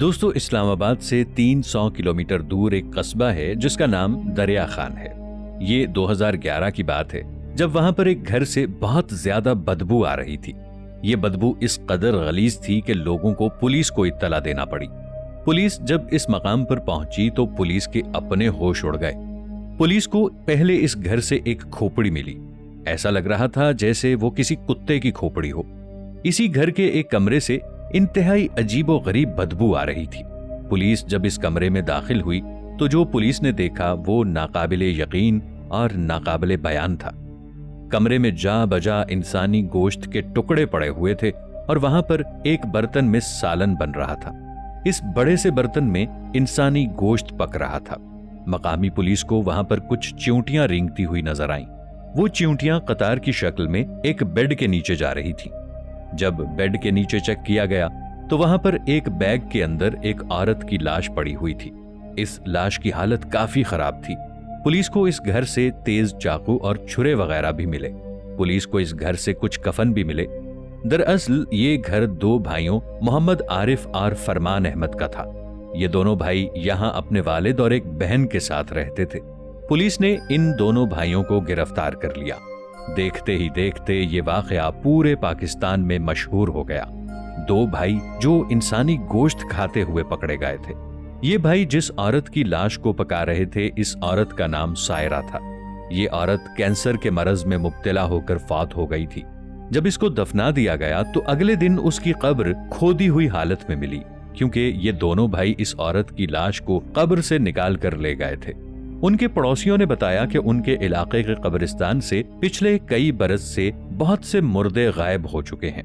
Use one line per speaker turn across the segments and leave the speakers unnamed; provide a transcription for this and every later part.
दोस्तों, इस्लाम आबाद से 300 किलोमीटर दूर एक कस्बा है जिसका नाम दरिया खान है। ये 2011 की बात है, जब वहां पर एक घर से बहुत ज्यादा बदबू आ रही थी। ये बदबू इस कदर गलीज थी कि लोगों को पुलिस को इत्तला देना पड़ी। पुलिस जब इस मकाम पर पहुंची तो पुलिस के अपने होश उड़ गए। पुलिस को पहले इस घर से एक खोपड़ी मिली। ऐसा लग रहा था जैसे वो किसी कुत्ते की खोपड़ी हो। इसी घर के एक कमरे से इंतहाई अजीबो गरीब बदबू आ रही थी। पुलिस जब इस कमरे में दाखिल हुई तो जो पुलिस ने देखा वो नाकाबिले यकीन और नाकाबिले बयान था। कमरे में जा बजा इंसानी गोश्त के टुकड़े पड़े हुए थे और वहां पर एक बर्तन में सालन बन रहा था। इस बड़े से बर्तन में इंसानी गोश्त पक रहा था। मकामी पुलिस को वहां पर कुछ चिंटियां रेंगती हुई नजर आईं। वो चिंटियां कतार की शक्ल में एक बेड के नीचे जा रही थी। जब बेड के नीचे चेक किया गया तो वहां पर एक बैग के अंदर एक औरत की लाश पड़ी हुई थी। इस लाश की हालत काफी खराब थी। पुलिस को इस घर से तेज चाकू और छुरे वगैरह भी मिले। पुलिस को इस घर से कुछ कफन भी मिले। दरअसल ये घर दो भाइयों मोहम्मद आरिफ और फरमान अहमद का था। ये दोनों भाई यहाँ अपने वालिद और एक बहन के साथ रहते थे। पुलिस ने इन दोनों भाइयों को गिरफ्तार कर लिया। देखते ही देखते ये वाकया पूरे पाकिस्तान में मशहूर हो गया। दो भाई जो इंसानी गोश्त खाते हुए पकड़े गए थे। ये भाई जिस औरत की लाश को पका रहे थे, इस औरत का नाम सायरा था। ये औरत कैंसर के मरज में मुब्तला होकर फौत हो गई थी। जब इसको दफना दिया गया तो अगले दिन उसकी कब्र खोदी हुई हालत में मिली, क्योंकि ये दोनों भाई इस औरत की लाश को कब्र से निकाल कर ले गए थे। उनके पड़ोसियों ने बताया कि उनके इलाके के कब्रिस्तान से पिछले कई बरस से बहुत से मुर्दे गायब हो चुके हैं।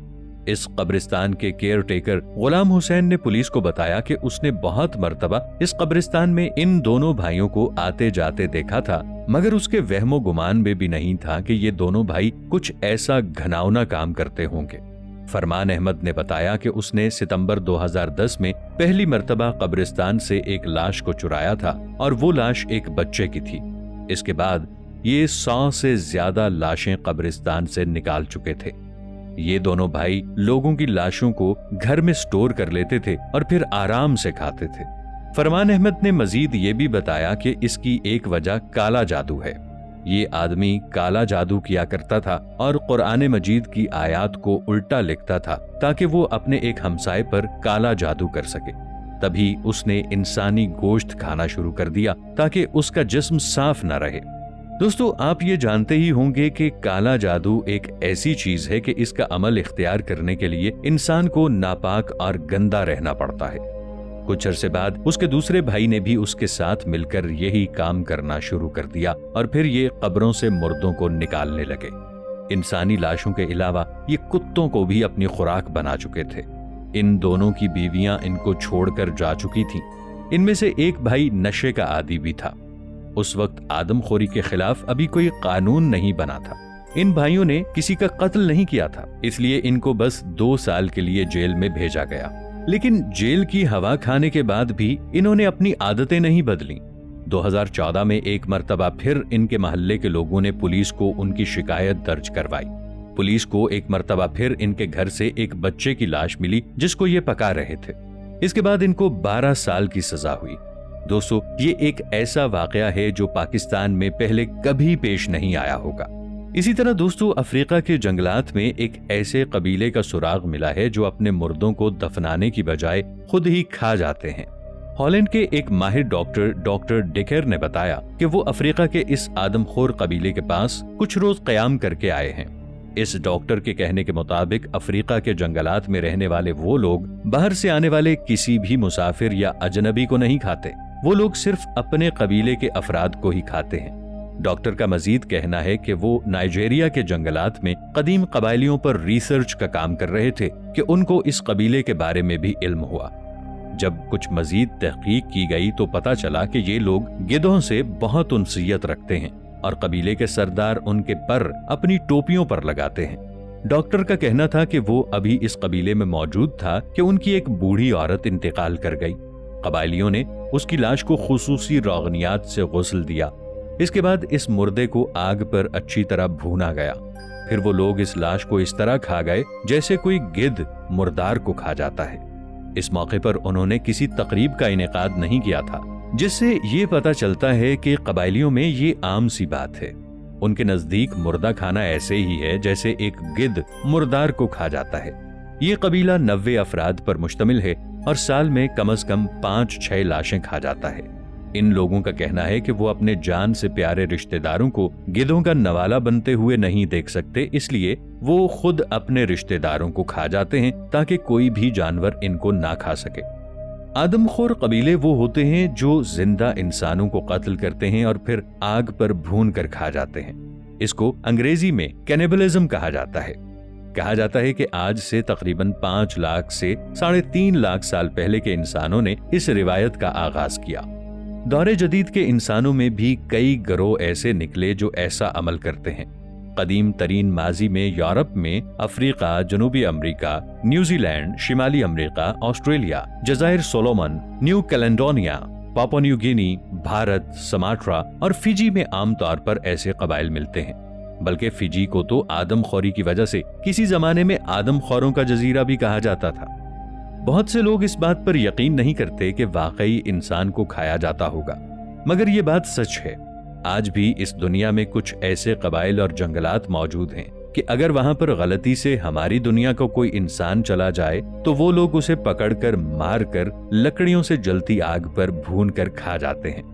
इस कब्रिस्तान के केयर टेकर गुलाम हुसैन ने पुलिस को बताया कि उसने बहुत मर्तबा इस कब्रिस्तान में इन दोनों भाइयों को आते जाते देखा था, मगर उसके वहमो गुमान में भी नहीं था कि ये दोनों भाई कुछ ऐसा घिनौना काम करते होंगे। फरमान अहमद ने बताया कि उसने सितंबर 2010 में पहली मर्तबा कब्रिस्तान से एक लाश को चुराया था और वो लाश एक बच्चे की थी। इसके बाद ये 100 से ज्यादा लाशें कब्रिस्तान से निकाल चुके थे। ये दोनों भाई लोगों की लाशों को घर में स्टोर कर लेते थे और फिर आराम से खाते थे। फरमान अहमद ने मजीद ये भी बताया कि इसकी एक वजह काला जादू है। ये आदमी काला जादू किया करता था और कुरान मजीद की आयत को उल्टा लिखता था ताकि वो अपने एक हमसाये पर काला जादू कर सके। तभी उसने इंसानी गोश्त खाना शुरू कर दिया ताकि उसका जिस्म साफ न रहे। दोस्तों, आप ये जानते ही होंगे कि काला जादू एक ऐसी चीज है कि इसका अमल इख्तियार करने के लिए इंसान को नापाक और गंदा रहना पड़ता है। कुछ अरसे बाद उसके दूसरे भाई ने भी उसके साथ मिलकर यही काम करना शुरू कर दिया और फिर ये कब्रों से मुर्दों को निकालने लगे। इंसानी लाशों के अलावा ये कुत्तों को भी अपनी खुराक बना चुके थे। इन दोनों की बीवियां इनको छोड़कर जा चुकी थीं। इनमें से एक भाई नशे का आदी भी था। उस वक्त आदमखोरी के खिलाफ अभी कोई कानून नहीं बना था। इन भाइयों ने किसी का कत्ल नहीं किया था, इसलिए इनको बस 2 साल के लिए जेल में भेजा गया। लेकिन जेल की हवा खाने के बाद भी इन्होंने अपनी आदतें नहीं बदली। 2014 में एक मर्तबा फिर इनके मोहल्ले के लोगों ने पुलिस को उनकी शिकायत दर्ज करवाई। पुलिस को एक मर्तबा फिर इनके घर से एक बच्चे की लाश मिली जिसको ये पका रहे थे। इसके बाद इनको 12 साल की सजा हुई। दोस्तों, ये एक ऐसा वाकया है जो पाकिस्तान में पहले कभी पेश नहीं आया होगा। इसी तरह दोस्तों, अफ्रीका के जंगलात में एक ऐसे कबीले का सुराग मिला है जो अपने मुर्दों को दफनाने की बजाय खुद ही खा जाते हैं। हॉलैंड के एक माहिर डॉक्टर डिकर ने बताया कि वो अफ्रीका के इस आदमखोर कबीले के पास कुछ रोज कयाम करके आए हैं। इस डॉक्टर के कहने के मुताबिक अफ्रीका के जंगलात में रहने वाले वो लोग बाहर से आने वाले किसी भी मुसाफिर या अजनबी को नहीं खाते। वो लोग सिर्फ अपने कबीले के अफराद को ही खाते हैं। डॉक्टर का मजीद कहना है कि वो नाइजीरिया के जंगलात में कदीम कबायलियों पर रिसर्च का काम कर रहे थे कि उनको इस कबीले के बारे में भी इल्म हुआ। जब कुछ मजीद तहकीक की गई तो पता चला कि ये लोग गिद्धों से बहुत उनसियत रखते हैं और कबीले के सरदार उनके पर अपनी टोपियों पर लगाते हैं। डॉक्टर का कहना था कि वो अभी इस कबीले में मौजूद था कि उनकी एक बूढ़ी औरत इंतकाल कर गई। कबायलियों ने उसकी लाश को खुसूसी रोगनियात से गुस्ल दिया। इसके बाद इस मुर्दे को आग पर अच्छी तरह भूना गया। फिर वो लोग इस लाश को इस तरह खा गए जैसे कोई गिद्ध मुर्दार को खा जाता है। इस मौके पर उन्होंने किसी तकरीब का इनेकाद नहीं किया था, जिससे ये पता चलता है कि कबायलियों में ये आम सी बात है। उनके नजदीक मुर्दा खाना ऐसे ही है जैसे एक गिद्ध मुर्दार को खा जाता है। ये कबीला 90 अफराद पर मुश्तमिल है और साल में कम से कम 5-6 लाशें खा जाता है। इन लोगों का कहना है कि वो अपने जान से प्यारे रिश्तेदारों को गिद्धों का नवाला बनते हुए नहीं देख सकते, इसलिए वो खुद अपने रिश्तेदारों को खा जाते हैं ताकि कोई भी जानवर इनको ना खा सके। आदमखोर कबीले वो होते हैं जो जिंदा इंसानों को कत्ल करते हैं और फिर आग पर भून कर खा जाते हैं। इसको अंग्रेजी में कैनिबलिज्म कहा जाता है। कहा जाता है कि आज से तकरीबन 5 लाख से 3.5 लाख साल पहले के इंसानों ने इस रिवायत का आगाज किया। दौरे जदीद के इंसानों में भी कई गिरोह ऐसे निकले जो ऐसा अमल करते हैं। कदीम तरीन माजी में यूरोप में, अफ्रीका, जनूबी अमेरिका, न्यूजीलैंड, शिमाली अमेरिका, ऑस्ट्रेलिया, जज़ायर Solomon, New Caledonia, Papua New Guinea, Bharat, Sumatra और फिजी में आमतौर पर ऐसे कबाइल मिलते हैं। बल्कि फिजी को तो आदमखोरी की वजह से किसी जमाने में आदमखोरों का जजीरा भी कहा जाता था। बहुत से लोग इस बात पर यकीन नहीं करते कि वाकई इंसान को खाया जाता होगा, मगर ये बात सच है। आज भी इस दुनिया में कुछ ऐसे कबाइल और जंगलात मौजूद हैं कि अगर वहां पर गलती से हमारी दुनिया को कोई इंसान चला जाए तो वो लोग उसे पकड़कर मारकर लकड़ियों से जलती आग पर भून कर खा जाते हैं।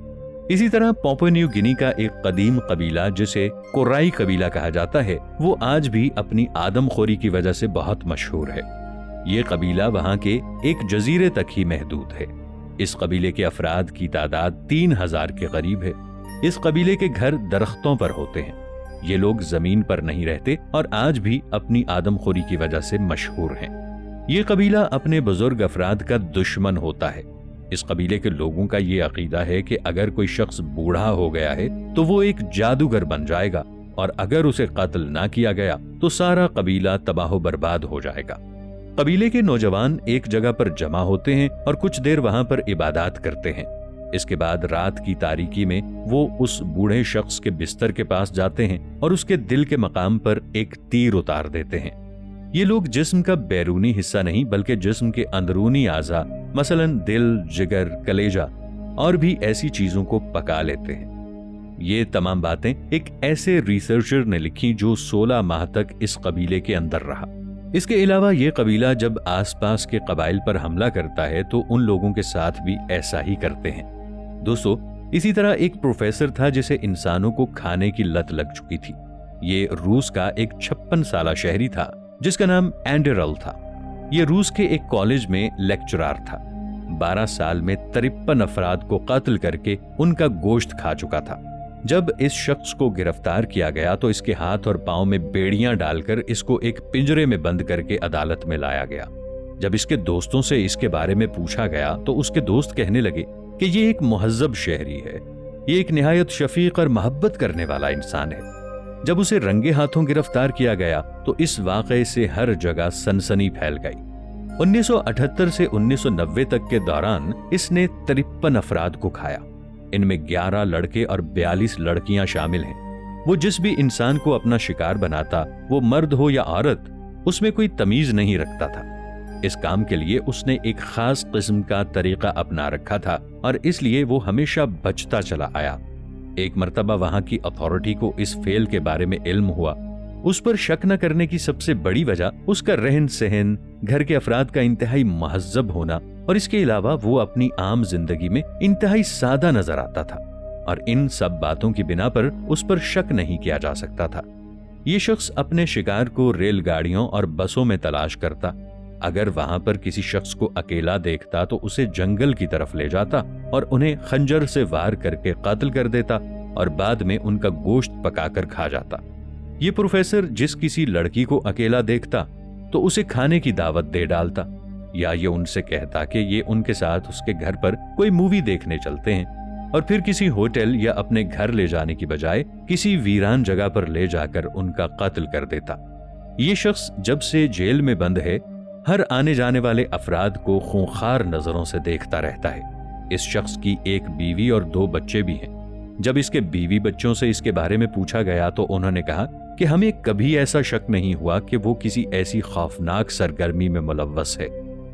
इसी तरह पापुआ न्यू गिनी का एक कदीम कबीला जिसे कोराई कबीला कहा जाता है, वो आज भी अपनी आदमखोरी की वजह से बहुत मशहूर है। ये कबीला वहां के एक जजीरे तक ही महदूद है। इस कबीले के अफराद की तादाद 3000 के करीब है। इस कबीले के घर दरख्तों पर होते हैं। ये लोग जमीन पर नहीं रहते और आज भी अपनी आदमखोरी की वजह से मशहूर हैं। ये कबीला अपने बुजुर्ग अफराद का दुश्मन होता है। इस कबीले के लोगों का ये अकीदा है कि अगर कोई शख्स बूढ़ा हो गया है तो वो एक जादूगर बन जाएगा और अगर उसे कत्ल ना किया गया तो सारा कबीला तबाह बर्बाद हो जाएगा। कबीले के नौजवान एक जगह पर जमा होते हैं और कुछ देर वहां पर इबादत करते हैं। इसके बाद रात की तारीकी में वो उस बूढ़े शख्स के बिस्तर के पास जाते हैं और उसके दिल के मकाम पर एक तीर उतार देते हैं। ये लोग जिस्म का बैरूनी हिस्सा नहीं बल्कि जिस्म के अंदरूनी आज़ा मसलन दिल, जिगर, कलेजा और भी ऐसी चीजों को पका लेते हैं। ये तमाम बातें एक ऐसे रिसर्चर ने लिखी जो 16 माह तक इस कबीले के अंदर रहा। इसके अलावा ये कबीला जब आसपास के कबाइल पर हमला करता है तो उन लोगों के साथ भी ऐसा ही करते हैं। दोस्तों, इसी तरह एक प्रोफेसर था जिसे इंसानों को खाने की लत लग चुकी थी। ये रूस का एक 56 साला शहरी था जिसका नाम एंडरल था। ये रूस के एक कॉलेज में लेक्चरर था। 12 साल में 53 अफराद को कत्ल करके उनका गोश्त खा चुका था। जब इस शख्स को गिरफ्तार किया गया तो इसके हाथ और पांव में बेड़ियां डालकर इसको एक पिंजरे में बंद करके अदालत में लाया गया। जब इसके दोस्तों से इसके बारे में पूछा गया तो उसके दोस्त कहने लगे कि ये एक मुहज्जब शहरी है, ये एक निहायत शफीक और मोहब्बत करने वाला इंसान है। जब उसे रंगे हाथों गिरफ्तार किया गया तो इस वाकये से हर जगह सनसनी फैल गई। 1978 से 1990 तक के दौरान इसने 53 अफराद को खाया। इनमें 11 लड़के और 42 लड़कियां शामिल हैं। वो जिस भी इंसान को अपना शिकार बनाता, वो मर्द हो या औरत, उसमें कोई तमीज नहीं रखता था। इस काम के लिए उसने एक खास किस्म का तरीका अपना रखा था और इसलिए वो हमेशा बचता चला आया। एक मर्तबा वहां की अथॉरिटी को इस फेल के बारे में इल्म हुआ। उस पर शक न करने की सबसे बड़ी वजह उसका रहन सहन, घर के अफराद का इंतहाई महज़्ज़ब होना और इसके अलावा वो अपनी आम जिंदगी में इंतहाई सादा नजर आता था और इन सब बातों की बिना पर उस पर शक नहीं किया जा सकता था। ये शख्स अपने शिकार को रेलगाड़ियों और बसों में तलाश करता। अगर वहां पर किसी शख्स को अकेला देखता तो उसे जंगल की तरफ ले जाता और उन्हें खंजर से वार करके कत्ल कर देता और बाद में उनका गोश्त पकाकर खा जाता। ये प्रोफेसर जिस किसी लड़की को अकेला देखता तो उसे खाने की दावत दे डालता या ये उनसे कहता कि ये उनके साथ उसके घर पर कोई मूवी देखने चलते हैं और फिर किसी होटल या अपने घर ले जाने की बजाय किसी वीरान जगह पर ले जाकर उनका कत्ल कर देता। ये शख्स जब से जेल में बंद है हर आने जाने वाले अफराद को खूंखार नजरों से देखता रहता है। इस शख्स की एक बीवी और 2 बच्चे भी हैं। जब इसके बीवी बच्चों से इसके बारे में पूछा गया तो उन्होंने कहा कि हमें कभी ऐसा शक नहीं हुआ कि वो किसी ऐसी खौफनाक सरगर्मी में मुलव्वस है।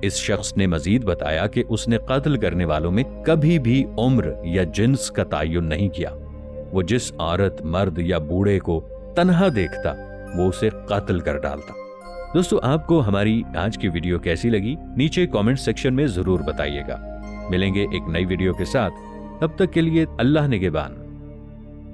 इस शख्स ने मजीद बताया कि उसने कत्ल करने वालों में कभी भी उम्र या जिन्स का तायुन नहीं किया। वो जिस औरत, मर्द या बूढ़े को तन्हा देखता वो उसे कत्ल कर डालता। दोस्तों, आपको हमारी आज की वीडियो कैसी लगी नीचे कमेंट सेक्शन में जरूर बताइएगा। मिलेंगे एक नई वीडियो के साथ, तब तक के लिए अल्लाह निगहबान।